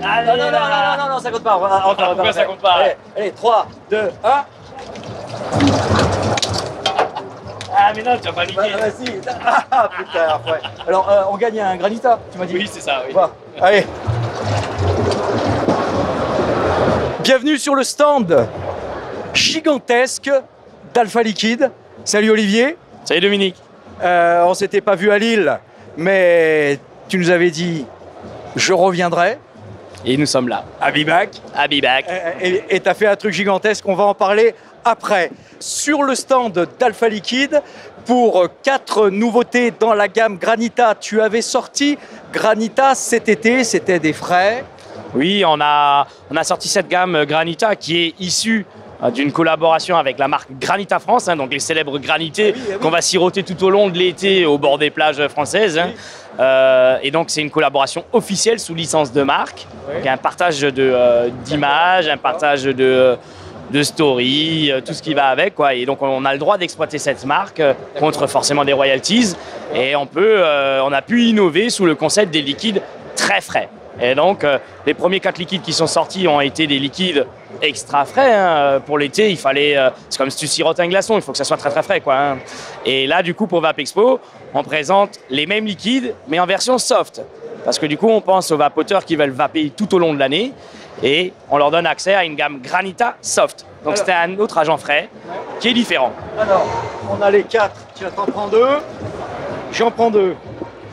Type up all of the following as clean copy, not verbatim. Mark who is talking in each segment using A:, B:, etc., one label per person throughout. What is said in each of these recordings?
A: Allez, non, ça compte pas. Encore,
B: Pourquoi ça compte pas?
A: Allez, 3, 2, 1.
B: Ah mais non, tu vas pas niquer.
A: Vas-y. Ah putain, ouais. Alors, on gagne un granita, tu m'as dit?
B: Oui, c'est ça, oui.
A: Voilà. Allez. Bienvenue sur le stand gigantesque d'Alpha Liquide. Salut Olivier.
B: Salut Dominique.
A: On s'était pas vu à Lille, mais tu nous avais dit je reviendrai.
B: Et nous sommes là.
A: I'll be back.
B: I'll be back.
A: Et tu as fait un truc gigantesque, on va en parler après. Sur le stand d'Alpha Liquide, pour 4 nouveautés dans la gamme Granita, tu avais sorti Granita cet été, c'était des frais.
B: Oui, on a sorti cette gamme Granita qui est issue d'une collaboration avec la marque Granita France, donc les célèbres granités qu'on va siroter tout au long de l'été au bord des plages françaises. Et donc c'est une collaboration officielle sous licence de marque. Donc, un partage d'images, un partage de story, tout ce qui va avec, quoi. Et donc on a le droit d'exploiter cette marque contre forcément des royalties. Et on a pu innover sous le concept des liquides très frais. Et donc, les premiers 4 liquides qui sont sortis ont été des liquides extra frais. Pour l'été, il fallait... c'est comme si tu sirotes un glaçon, il faut que ça soit très très frais, quoi. Et là, du coup, pour Vapexpo, on présente les mêmes liquides, mais en version soft. Parce que du coup, on pense aux vapoteurs qui veulent vaper tout au long de l'année. Et on leur donne accès à une gamme Granita Soft. Donc, c'était un autre agent frais qui est différent.
A: Alors, on a les 4. Tu en prends 2. J'en prends 2.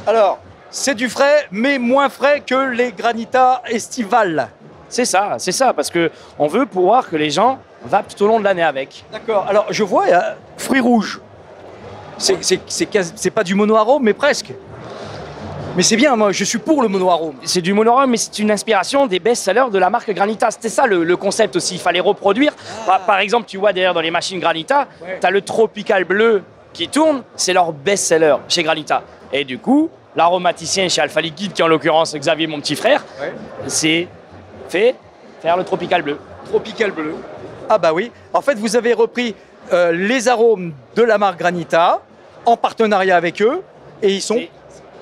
A: Alors... c'est du frais, mais moins frais que les Granita estivales.
B: C'est ça, parce qu'on veut pouvoir que les gens vapent tout au long de l'année avec.
A: D'accord, alors je vois, il y a fruits rouges. C'est pas du monoarôme, mais presque. Mais c'est bien, moi je suis pour le monoarôme.
B: C'est du monoarôme, mais c'est une inspiration des best-sellers de la marque Granita. C'était ça le concept aussi, il fallait reproduire. Par exemple, tu vois derrière dans les machines Granita, tu as le Tropical Bleu qui tourne, c'est leur best-seller chez Granita. Et du coup, l'aromaticien chez Alpha Liquide, qui en l'occurrence Xavier, mon petit frère, c'est faire le Tropical Bleu.
A: Tropical Bleu. Ah bah oui. En fait, vous avez repris les arômes de la marque Granita en partenariat avec eux et ils sont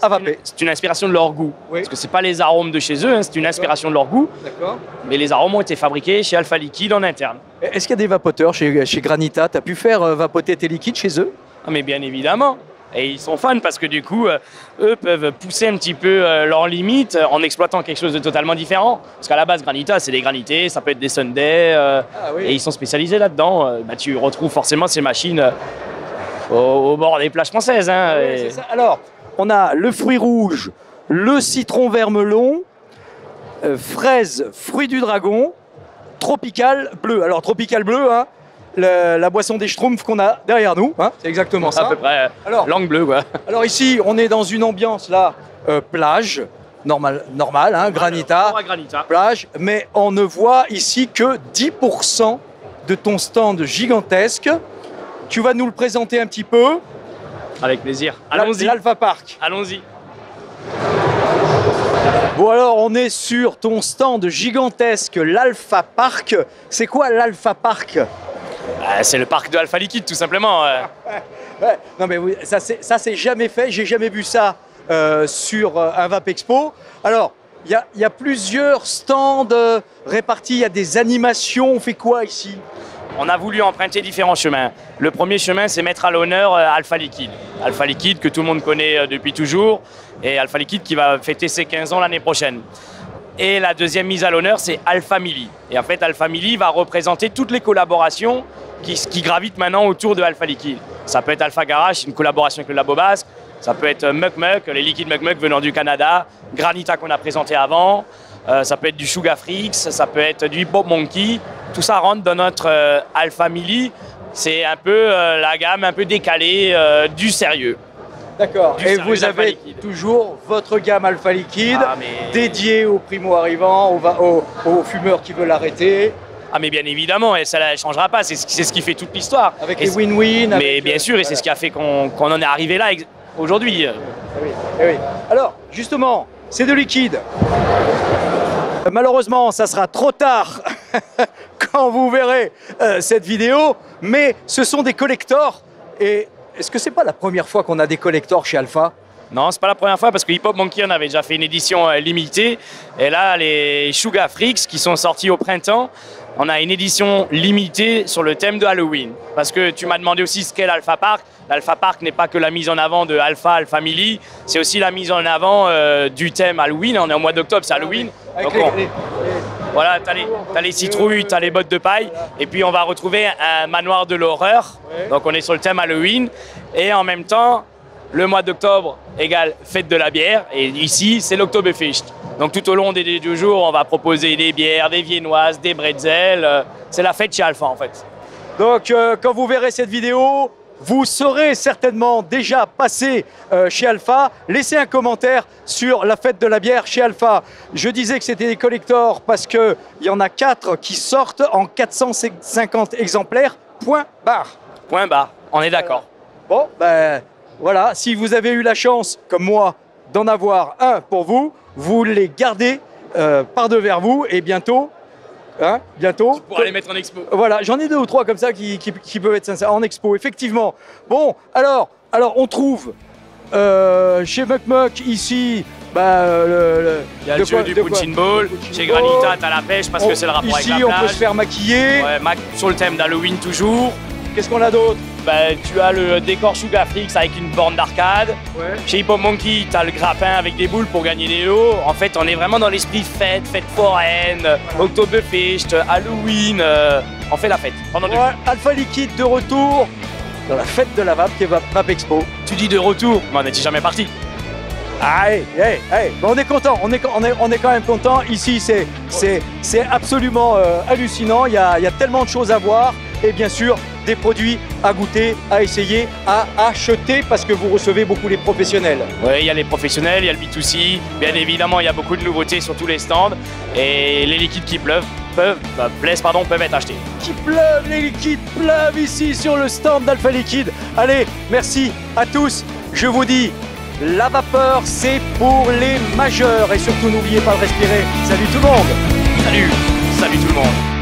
A: à vaper.
B: C'est une inspiration de leur goût. Parce que c'est pas les arômes de chez eux, c'est une inspiration de leur goût.
A: D'accord.
B: Mais les arômes ont été fabriqués chez Alpha Liquide en interne.
A: Est-ce qu'il y a des vapoteurs chez Granita? Tu as pu faire vapoter tes liquides chez eux?
B: Ah, mais bien évidemment. Et ils sont fans parce que du coup, eux peuvent pousser un petit peu leurs limites en exploitant quelque chose de totalement différent. Parce qu'à la base, Granita, c'est des granités, ça peut être des Sundays, et ils sont spécialisés là-dedans. Tu retrouves forcément ces machines au bord des plages françaises.
A: C'est ça. Alors, on a le fruit rouge, le citron vert melon, fraise, fruit du dragon, tropical bleu. Alors, tropical bleu, la boisson des Schtroumpfs qu'on a derrière nous, c'est exactement ça.
B: À peu près,
A: alors,
B: langue bleue, quoi.
A: Alors ici, on est dans une ambiance là, plage, normale, Granita, plage, mais on ne voit ici que 10% de ton stand gigantesque. Tu vas nous le présenter un petit peu.
B: Avec plaisir. Allons-y.
A: L'Alpha Park.
B: Allons-y.
A: Bon alors, on est sur ton stand gigantesque, l'Alpha Park. C'est quoi l'Alpha Park?
B: C'est le parc de Alpha Liquide, tout simplement.
A: Ouais. Non mais oui, ça c'est jamais fait, j'ai jamais vu ça sur un Vapexpo. Alors, il y a plusieurs stands répartis, il y a des animations, on fait quoi ici?
B: On a voulu emprunter différents chemins. Le premier chemin, c'est mettre à l'honneur Alpha Liquide. Alpha Liquide que tout le monde connaît depuis toujours, et Alpha Liquide qui va fêter ses 15 ans l'année prochaine. Et la deuxième mise à l'honneur, c'est Alpha Mili. Et en fait, Alpha Mili va représenter toutes les collaborations qui gravitent maintenant autour de Alpha Liquide. Ça peut être Alpha Garage, une collaboration avec le Labo Basque. Ça peut être Muck Muck, les liquides Muck Muck venant du Canada. Granita qu'on a présenté avant. Ça peut être du Sugar Freaks, ça peut être du Hip Hop Monkey. Tout ça rentre dans notre Alpha Mili. C'est un peu la gamme un peu décalée du sérieux.
A: D'accord. Et vous avez toujours votre gamme Alpha Liquide dédiée aux primo-arrivants, aux fumeurs qui veulent arrêter.
B: Ah mais bien évidemment, et ça ne changera pas, c'est ce qui fait toute l'histoire.
A: Avec les win-win.
B: Mais bien sûr, et c'est ce qui a fait qu'on en est arrivé là aujourd'hui.
A: Oui. Alors, justement, c'est de liquide. Malheureusement, ça sera trop tard quand vous verrez cette vidéo, mais ce sont des collectors. Et est-ce que c'est pas la première fois qu'on a des collectors chez Alpha?
B: Non, c'est pas la première fois parce que Hip Hop Monkey, on avait déjà fait une édition limitée. Et là, les Sugar Freaks qui sont sortis au printemps, on a une édition limitée sur le thème de Halloween. Parce que tu m'as demandé aussi ce qu'est l'Alpha Park. L'Alpha Park n'est pas que la mise en avant de Alpha Family, c'est aussi la mise en avant du thème Halloween. On est au mois d'octobre, c'est Halloween. Donc voilà, t'as les citrouilles, t'as les bottes de paille. Et puis on va retrouver un manoir de l'horreur. Donc on est sur le thème Halloween. Et en même temps, le mois d'octobre égale fête de la bière. Et ici, c'est l'Oktoberfest. Donc tout au long des 2 jours, on va proposer des bières, des viennoises, des bretzels. C'est la fête chez Alpha en fait.
A: Donc quand vous verrez cette vidéo, vous serez certainement déjà passé chez Alpha. Laissez un commentaire sur la fête de la bière chez Alpha. Je disais que c'était des collectors parce qu'il y en a 4 qui sortent en 450 exemplaires, point barre.
B: Point barre, on est d'accord.
A: Bon, ben voilà, si vous avez eu la chance, comme moi, d'en avoir un pour vous, vous les gardez par devers vous et bientôt... bientôt.
B: Pour aller mettre en expo.
A: Voilà, j'en ai 2 ou 3 comme ça qui peuvent être sincères en expo, effectivement. Bon, alors on trouve chez Muck Muck ici,
B: il y a le jeu du punching ball. Chez Granita, t'as la pêche parce que c'est le rapport avec la plage.
A: Ici, on peut se faire maquiller.
B: Ouais, sur le thème d'Halloween toujours.
A: Qu'est-ce qu'on a d'autre?
B: Tu as le décor Sugar Freaks avec une borne d'arcade.
A: Ouais.
B: Chez Hip Hop Monkey, tu as le grappin avec des boules pour gagner des lots. En fait, on est vraiment dans l'esprit fête foraine, Oktoberfest, Halloween. On fait la fête pendant 2 jours.
A: Alpha Liquide de retour dans la fête de la vape qui est Vape Expo.
B: Tu dis de retour, mais on n'était jamais parti.
A: On est content, on est quand même content. Ici, c'est absolument hallucinant. Il y a tellement de choses à voir et bien sûr des produits à goûter, à essayer, à acheter parce que vous recevez beaucoup les professionnels.
B: Oui, il y a les professionnels, il y a le B2C. Bien évidemment, il y a beaucoup de nouveautés sur tous les stands et les liquides qui peuvent être achetés.
A: Qui pleuvent, les liquides pleuvent ici sur le stand d'Alpha Liquide. Allez, merci à tous. Je vous dis, la vapeur, c'est pour les majeurs et surtout n'oubliez pas de respirer. Salut tout le monde.
B: Salut tout le monde.